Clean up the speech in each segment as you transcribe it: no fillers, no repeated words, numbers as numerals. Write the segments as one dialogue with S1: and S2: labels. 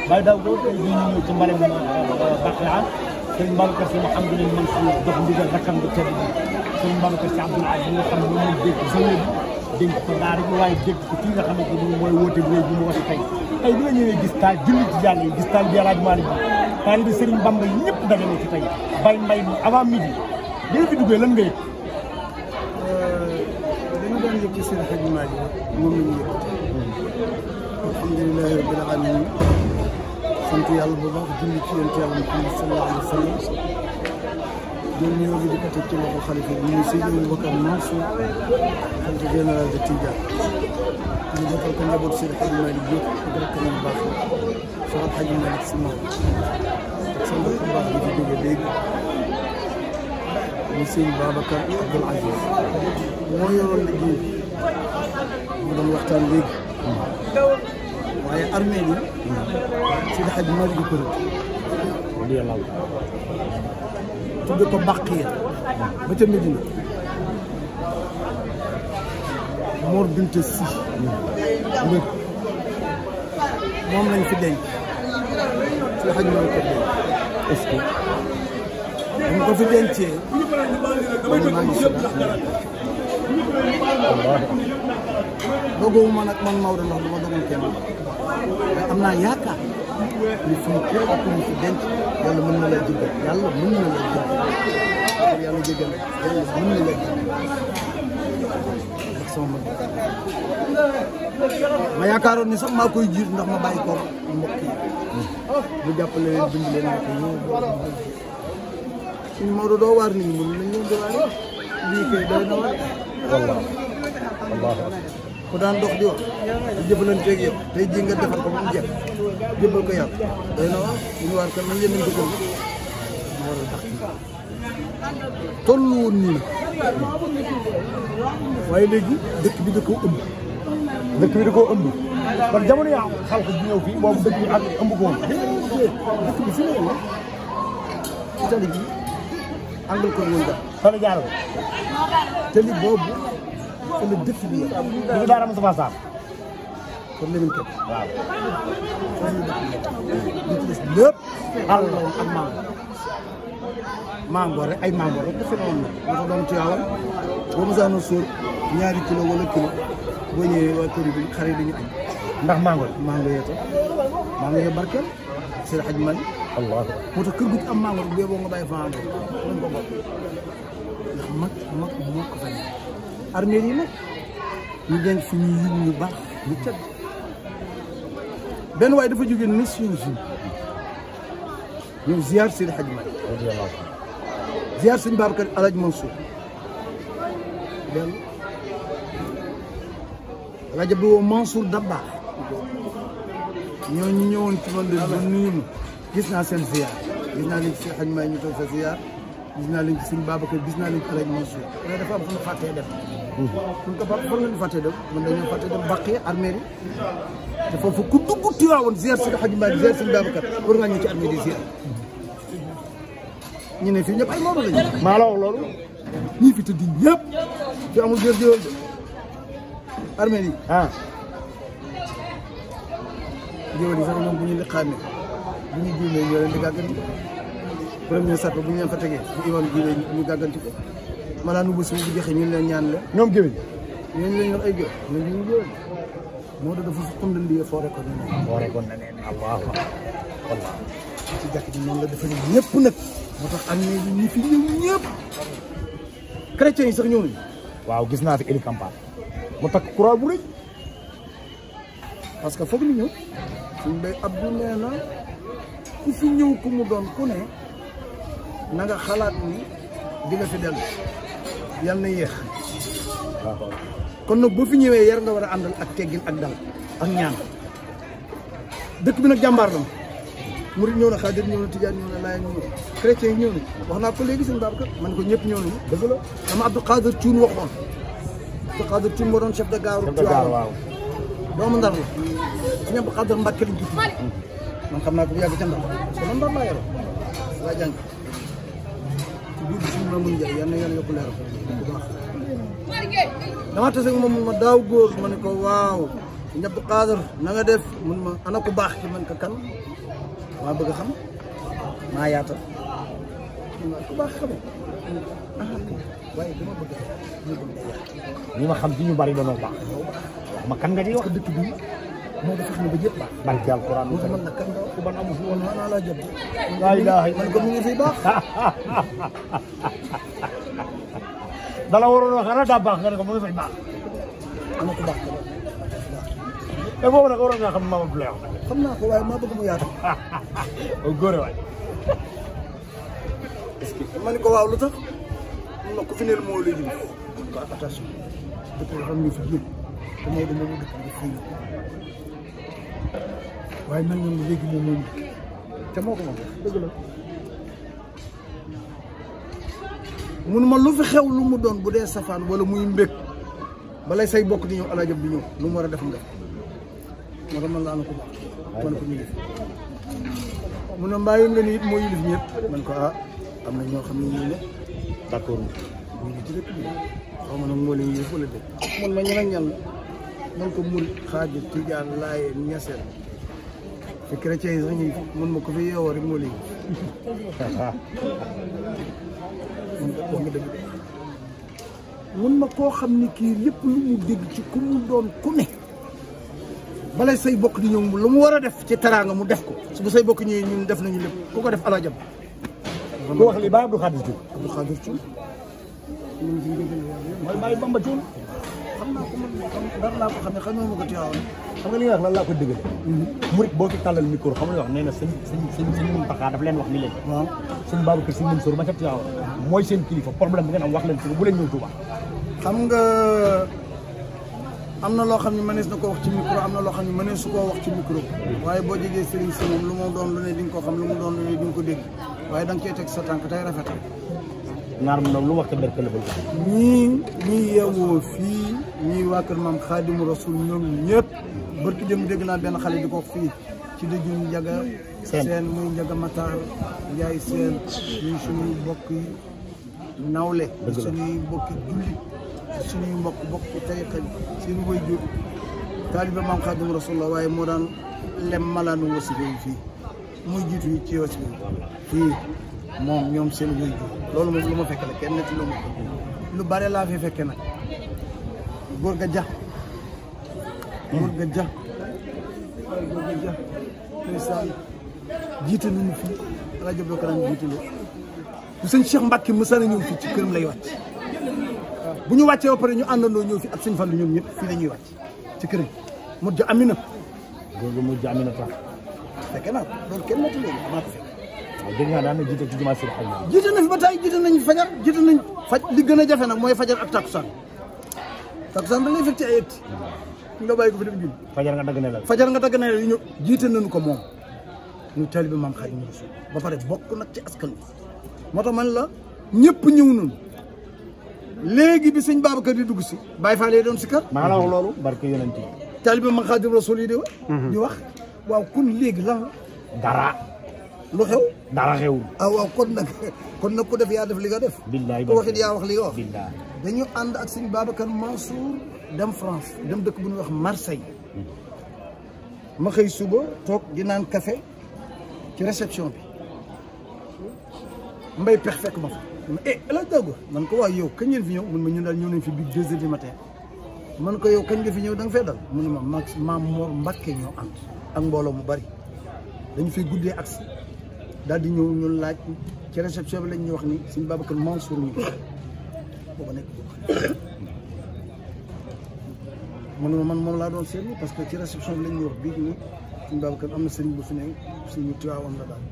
S1: waaye daaw boobu tey jii ñu ñëw ci mbaram Bakhia Serigne Babacar Sy Mouhamadou Mansour dox ndigal rakkam bi tedd bi Serigne Babacar Sy Abdoul Aziz bi nga xam ne moom lañ dégg sëñ bi dénk ko daara ji waaye dégg ko kii nga xamante ni mooy woote bu rëy bi mu woote tey tey bi nga ñëwee gis taal julli ci jàng yi gis taal bi Alaaji Maalik bi taal bi Serigne Bamba ñëpp dajale ci tey bay mbay mi avant midi bi nga fi duggee lan nga yëg
S2: dañu daan yëg ci Seydi Hadji Malick moom la ñu yëg alhamdulilah rabbil alamin sant yàlla bu baax julli ci yonent yàlla Muhammad sallallahu alayhi wa sallam jël nuyoo bi di ko teg ci loxo xalifa bi muy Seydi Aboubacar Mansour xalifa général de Tidjane ñu defal ko njaboot Seydi Hadji Malick yëpp ak rakkam yu baax Cheikh Hadji Malick Sy Maodo ak sa mbokk bu baax bi di jóge léegi muy Seydi Babacar Abdoul Aziz moo yoroon liggéey mu doon waxtaan léegi waaye armée bi Seydi Hadji Malick di ko rëdd tudde ko Baqiya ba ca Medina Mor Binta Sy mbir moom lañ fi denc Seydi Hadji Malick ko denc est-ce que bu ko fi dencee man maa ngi si dogoo ma nag man Maodo ndax du ma dogal kenn mais am naa yaakaar ni fi mu képp ku ñu fi denc yàlla mën na la jéggal yàlla mën na la jéggal yàlla jéggal yàlla mën na la jéggal ak sama mën ma yaakaaroon ni sax maa koy jiit ndax ma bàyyi ko mbokk yi mu jàppale leen bind leen nekk ñëw suñu Maodo doo waar nit ñi mën nañ leen di waare lii kay doy na waar wallaahi ku daan dox di wax di jëfalanteeg yow tey jii nga defar ko ba mu jeex jëbbal ko yàlla doy na waar ñu waar kan nañ leen nañ dëkkal mu war a tax tollu woon nii nag waaye léegi dëkk bi da koo ëmb
S1: dëkk bi da koo ëmb kon jamono yaa xalq bi ñëw fii boobu dëkk bi ak ëmb ko woon
S2: dëkk bi fi ne la tali bi àngal ko woon daal
S1: fa la jaaral
S2: tali boobu fa la dëkk bi yem
S1: ñu ngi daara Moustapha Sarr
S2: kon leneen képp
S1: waaw
S2: fa la dëkk bi li ci des lépp àll la woon ak mango rek ay mango rek dafa noonu la dafa doon tuyaawan boo mosaana sóor ñaari kilo wala kilo boo ñëwee waa kër bi xare dañu añ
S1: ndax mango
S2: mango yee tax mango yee barkeel Seydi Hadji Malick
S1: Allah
S2: moo tax kër gu ci am mango rek boo nga bàyyi fa mango mën ko bokk ndax mag moo ko fa nekk armée yi nag ñu denc fi ñu yiw ñu baax ñu cedd benn waaye dafa jógee Nations Unies ñëw ziar Seydi Hadji Malick ziar sëñ Babacar Alaaji Mansour dellu Alaaji Abdou Mansour Dabakh ñooñu ñëwoon ci man de ba nuyu gis naa seen ziar gis naa leen ci Seydi Hadji Malick ñu toog sa ziar gis naa leen ci sëñ Babacar gis naa leen ci Alaaji Mansour mais dafa am fu ñu fàttee dem fu ko fan la ñu fàttee dem man dañoo fàttee dem Baqiya armée bi te foofu ku dugg Tiwaawoon ziar Seydi Hadji Malick ziar sëñ Babacar war ngaa ñëw ci armée di ziar ñu ne fii ñëpp ay Maodo lañu.
S1: maa la wax loolu.
S2: ñii fi tëdd ñëpp fi amul jër jëloon de armée yi. jëwal yi sax ñoom bu ñu liqaamee bu ñu juumee ñoo leen di gàgganti premier sàpp bu ñu leen fa tegee bu imam juumee ñu gàgganti ko maanaam nu bu si bu joxe ñu leen ñaan leen.
S1: ñoom géwél
S2: ñooñu lañ yor ay géwél ñoom ñu géwél Maodo dafa fi xundandiyee foore ko ne ne.
S1: foore ko ne ne allahu akbar
S2: ci jàkk ji noonu la defalee ñëpp nag. moo tax am na ñi fi ñëw ñëpp chrétiens yi sax ñëw nañu.
S1: waaw gis naa fi Eli Campane mu takk croix bu rëy
S2: parce que foog ñu ñëw suñ bay Abdou nee na ku fi ñëw ku mu doon ku ne na nga xalaat ni di nga fi dellu yal na yéex. kon nag boo fi ñëwee yar nga war a àndal ak teggin ak dal ak ñaan dëkk bi nag jàmbaar la murid ñëw na xaadir ñëw na tijaan ñëw na laayeen ñëw na chrétien yi ñëw nañ wax naa ko léegi sëñ Babacar man ko ñëpp ñëw nañu dëgg la dama Abdou Khadir Thioune waxoon Abdou Khadir Thioune moo doon chef de gare waaw doomu Ndar la sëñ Abdou Khadir Mbacke lañ tudd man xam naa ko bu yàgg ca Ndar parce que man Ndar laa yoroo laa jàng ci biir suñu Mamoune Ndiaye yal na yàlla yokk leeram bu baax dama tase ak moom ma daaw góor ma ne ko waaw sëñ Abdou Khadre na nga def mun ma ana ku baax ci man ka kan maa bëgg a xam maa yaatal ku baax xame waaye dama bëgg
S1: ñi ma xam ci ñu bari dañoo baax ma kan nga di wax
S2: dëkk bi moo dafa xam ne ba ñëpp baax
S1: barke alquran
S2: moo man nag kan nga
S1: ku ban amu fi woon
S2: naa laa jëm
S1: laa ilaaha
S2: man ko mu ngi fi baax
S1: dala waroon wax ana daa baax nga ne ko mu ngi fay baax
S2: ana ku baax
S1: te boobu nag waroon nga xam Mame Abdoulaye wax
S2: xam naa ko waaye maa bëgg mu yaatu
S1: góore waay
S2: est-ce que ma ne ko waaw lu tax mun na ko fi neel moo lay jëm ko attention dëkk bi xam ñu fi jëm te mooy dama mu dëkk bi daf fay waaye mel na léegi moom moom te moo ko moom dëgg la mun ma lu fi xew lu mu doon bu dee safaan wala muy mbég balay say bokk di ñëw alaajab di ñëw lu mu war a def nga moo tax man laa na ko baax man ko ñu def mu ne mbaa yoon nga ni it moo yilif ñëpp man ko ah am na ñoo xam ne ñu ne
S1: d'accord
S2: ñu ngi ci dëkk bi xaw ma nag moo leen yilif wala dëkk man ma ñan ak ñan la man ko mul xaaji tijaan laayeen ñaseen te chrétien yi sax ñu mun ma ko fi yeewoo rek moo leen wax nga dëgg mun ma koo xam ni kii lépp lu mu dégg ci ku mu doon ku ne balay say bokk di ñëw lu mu war a def ci teraanga mu def ko su bu say bokk ñëwee ñun def nañu lépp ku ko def alaajam
S1: ku wax li ba Abdou Khadre Thioune
S2: Abdou Khadre Thioune
S1: mooy Baye Bamba Thioune
S2: xam naa ko man dara laa ko xam ne xamoo ma ko Tiwaawan
S1: xam nga li nga wax lan laa ko dëggale murit boo fi tàllal micro xam nga wax nee na sëñ Mountakha daf leen wax ni leen
S2: waaw
S1: sëñ Babacar Sy Mansour ma ca Tiwaawan mooy seen kilifa problème bi ngeen am wax leen ci bu leen ñëw Touba
S2: xam nga am na loo xam ne mënees na ko wax ci micro am na loo xam ne mënees su koo wax ci micro waaye boo jegee sëriñ si moom lu mu doon lu ne di nga ko xam lu mu doon lu ne di nga ko dégg waaye da nga cee teg sa tànk tey rafetal
S1: naar mu lu wax te berkele ba
S2: ñii yeewoo fii ñii waa kër maam Xaadimu Rasul ñoom ñëpp barki dem dégg naa benn xale di ko wax fii ci dëju Njaga seen muy Njaga Matar Njaay seen ñuy suñuy mbokk yi nawle suñuy mbokki jullit suñuy mbokk tariqa bi suñu koy jur taalibe maam Xaadimu Rasul la waaye moo daan lem malaanu wasifa yi fii muy jiitu yi ci wasifa yi fii moom ñoom seen koy jur loolu moom lu ma fekk la kenn netti lu ma lu bare laa fi fekke nag góor ga ja ndeysaan jiite nañu fii rajo bi ko daan jiite la bu sëñ Cheikh Mbacke mësa na ñëw fii ci këram lay wàcc bu ñu wàccee ba pare ñu àndandoo ñëw fi ak sëñ Fallu ñoom ñëpp fii la ñuy wàcc ci këram mujj Amina
S1: góor ga mujj Amina tax
S2: fekke naa loolu kenn netti léegi maa ko fekk
S1: waaw dégg naa daan na jiite ci jumaa si xay
S2: jiite na fi ba tey jiite nañ fajar jiite nañ li gën a jafe nag mooy fajar ak takkusaan takkusaan da lay fekk ci ay ëtt nga bàyyi ko fi dem julli
S1: fajar nga dagg ne la
S2: fajar nga dagg ne la ñu jiite nañu ko moom ñu taalibe maam Xaadimu Rasuul ba pare bokk nag ci askan wi moo tax man la ñëpp ñëw nañu léegi bi sëñ Babacar di dugg si Baye Fall doon si kër
S1: maa la wax loolu barke yonent yi
S2: taalibe maam Xaadimu Rasuul yi di wax waaw kun léegi lan
S1: dara
S2: lu xew
S1: dara xewul
S2: waaw kon nag ku def yaa def li nga def
S1: billaay
S2: ku waxit yaa wax li nga wax
S1: billaay
S2: dañu ànd ak sëñ Babacar Mansour dem France dem dëkk bu ñuy wax Marseille ma xëy suba toog di naan café ci réception bi mbay pex fekk ma fa la daggo man ko waaye yow kañ ngeen fi ñëw mun ma ñun daal ñëw nañ fi biir 2 heures du matin man ko yow kañ nga fi ñëw da nga fee dal mu ne ma maam Mor Mbacke ñoo ànd ak mbooloo mu bari dañu fay guddee agsi daal di ñëw ñu laaj ci réception bi lañ ñu wax ni sëñ Babacar Mansour ñu booba nekk mu ne ma man moom laa doon seetlu parce que ci réception bi lañ ñu wax bii ni sëñ Babacar am na sëriñ bu fi ne suñu Tiwaawan la daal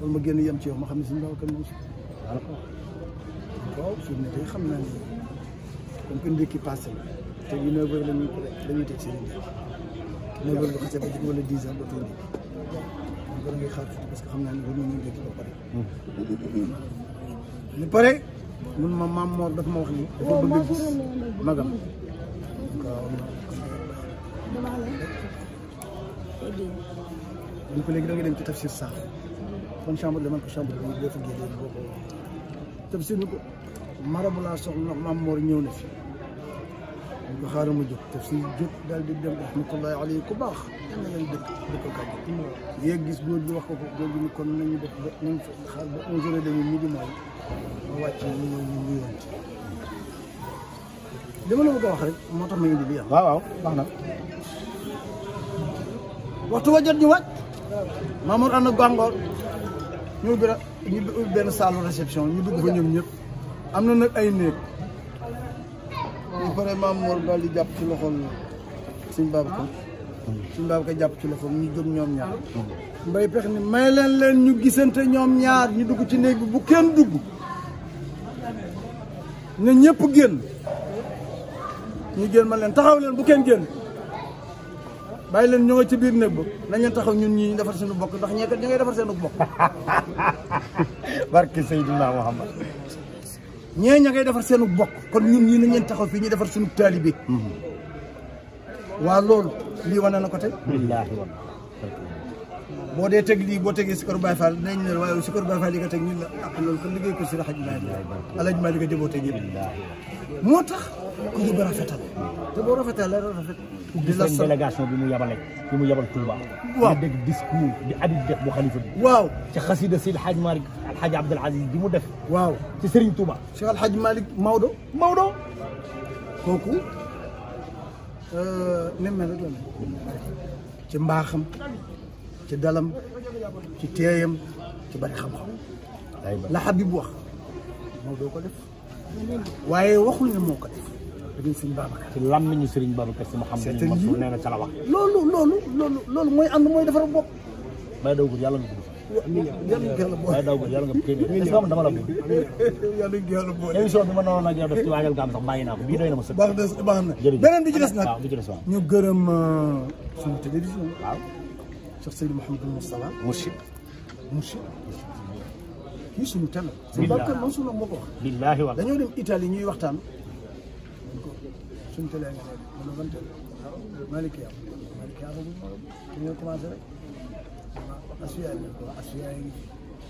S2: loolu ma génn yem ci yow ma xam ne sëñ Babacar Mansour waaw fi mu ne tey xam naa ne comme que ndékki passé la te yu 9 heures la ñuy dañuy teg seen ndékki 9 heures bu xasee ba jot wala 10 heures dootoo ndékki donc da ngay xaar tuuti parce que xam naa ne war nañu ndékki ba pare ñu pare mun ma maam Mor dafa ma wax ni dafa bëgg a gis magam waaw ñu ko léegi da ngay dem ci tafsir sax kon chambre de man ko chambre bi dafa génne boo ko tafsir ni ko marabu laa soxla maam Mor ñëw na fi ba xaaral ma jóg te si jóg daal di dem rahmatullahi alayhi ku baax na lay dëkk kàddu yéeg gis góor gi wax ko góor gi ni kon nañu def ba nañ xaar ba 11h30 midi mooy ma wàcc ñu ñëw ñu nuyuwante li ma la bëgg a wax rek moo tax ma indi lii
S1: waaw waaw baax na.
S2: waxtu wa jot ñu wàcc Mamour ànd ak gàngoor ñu ubbi benn salle réception ñu dugg fa ñoom ñëpp am na nag ay néeg bu pare Mamour daal di jàpp ci loxol suñ Babacar jàpp ci loxol ñu jóg ñoom ñaar mbay pex ni may leen ñu gisante ñoom ñaar ñu dugg ci néeg bi bu kenn dugg ne ñëpp génn ñu génn ma leen taxaw leen bu kenn génn bàyyi leen ñoo nga ci biir néeg ba nañ leen taxaw ñun ñii ñu defar seen bokk ndax ñeekat ñu ngay defar seen bokk
S1: barke Seydina Muhammad
S2: ñee ña ngay defar seen bokk kon ñun ñii nañ leen taxaw fii ñu defar suñu taalibe waa loolu lii wane na ko tey
S1: billaahi
S2: boo dee teg lii boo tegee Sikar Baye Fall dinañ ne waaye Sikar Baye Fall yi nga teg ñun la ak loolu kon liggéey ko si Alaaji Maalik nga jëboo teg yëpp moo tax ku ñu ba rafetal te boo rafetal rafet
S1: di la délégation bi mu yabal Touba.
S2: waaw
S1: di dégg discours di Habib def bu xalifa bi.
S2: waaw
S1: ci xasida Seydi Hadj Malick Alhaji Abdoul Aziz bi mu def.
S2: waaw
S1: ci Serigne Touba.
S2: Cheikh Alhaji Malick Maodo kooku ni mel rek la ci mbaaxam ci dalam ci teeyam ci bari xam-xam la Habib wax Maodo ko def waaye waxul ne moo ko def dañuy Serigne Babacar
S1: ci làmmiñu Serigne Babacar si Mouhamadou Mansour nee na ca la wax.
S2: loolu mooy ànd mooy defar bopp.
S1: Baye Daw yàlla nga gudd. Baye Daw yàlla nga téeméer est-ce que dama la bëgg.
S2: yàlla yàlla boole.
S1: émission bi ma noonu nag yow def ci waajal gaam sax bàyyi naa ko bii doy na ma sëkk.
S2: baax na beneen bi ci des nag.
S1: waaw bi ci des waaw.
S2: ñu gërëm suñu télévision.
S1: waaw.
S2: Cheikh Seydou Mouhamadou Moustapha.
S1: Mourchid.
S2: kii suñu télé. suñu Babacar Mansour moo ko wax.
S1: billaahi wallaahi.
S2: dañoo dem Italie ñuy waxtaan. suñu télé nga ne man ban télé Malikia boobu ñu commencé rek Asfiya yi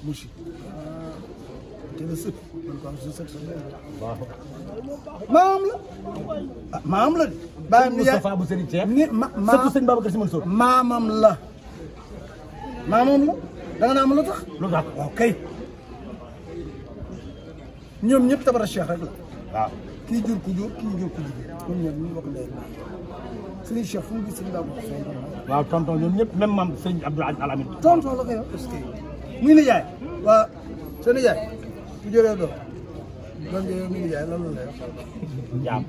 S2: Mourchid télé sëpp man ko am suñu sëpp maam la maam la de baayam ni
S1: Moustapha bu Serigne Cheikh
S2: ni
S1: sëpp Serigne Babacar Sy Mansour
S2: maamam la da nga naa am lu tax
S1: lu tax
S2: waaw kay ñoom ñëpp tabara Cheikh rek la
S1: waaw
S2: kii jur ku jur kii jur ku jigéen ñoom ñëpp ñu bokk ndey Serigne Cheikh fu mu gis Serigne Babacar Sy
S1: waaw tonton ñoom ñëpp même maam Serigne Abdoul Aziz Al Amine
S2: tonton la koy wax parce que muy nijaay waa sa nijaay ku jëree doom doom jëree muy nijaay lan la lay wax
S1: jaam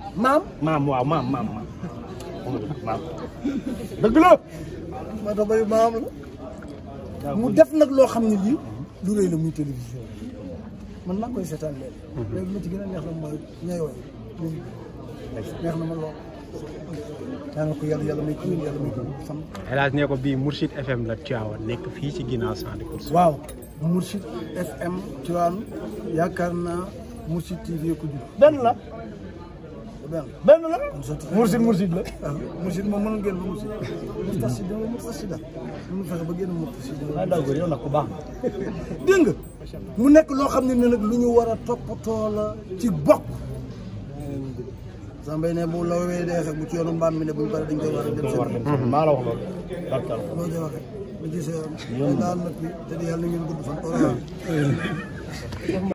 S2: maam
S1: waaw maam dëgg la
S2: maa tax bari maam la mu def nag loo xam ne lii lu rëy la muy télévision man maa koy seetaan léegi ma ci gën a neex na mooy ñay woy neex na ma lool yaa nga ko yàlla may ko sam
S3: El Hadj ne ko bii Mourchid FM la Tivaouane nekk fii ci ginnaaw centre de course.
S2: waaw Mourchid FM Tivaouane yaakaar naa Mourchid TV ko jur
S1: benn la Mourchid la
S2: waaw Mourchid moom mënoon génn ba Mourchid Mourtasida mënu fexe ba génn Mourtasida
S1: Baye Daw yow nag ku baax
S2: dégg nga mu nekk loo xam ne nag lu ñu war a toppatoo la ci bokk Sambay ne bu lawee dee xeex bu ci yoonu mbaam mi ne buñ pare dañ koy war a dem seen
S1: maa la wax loolu
S2: loolu day waxee bu gisee daal nag te di yàlla na ngeen gudd fan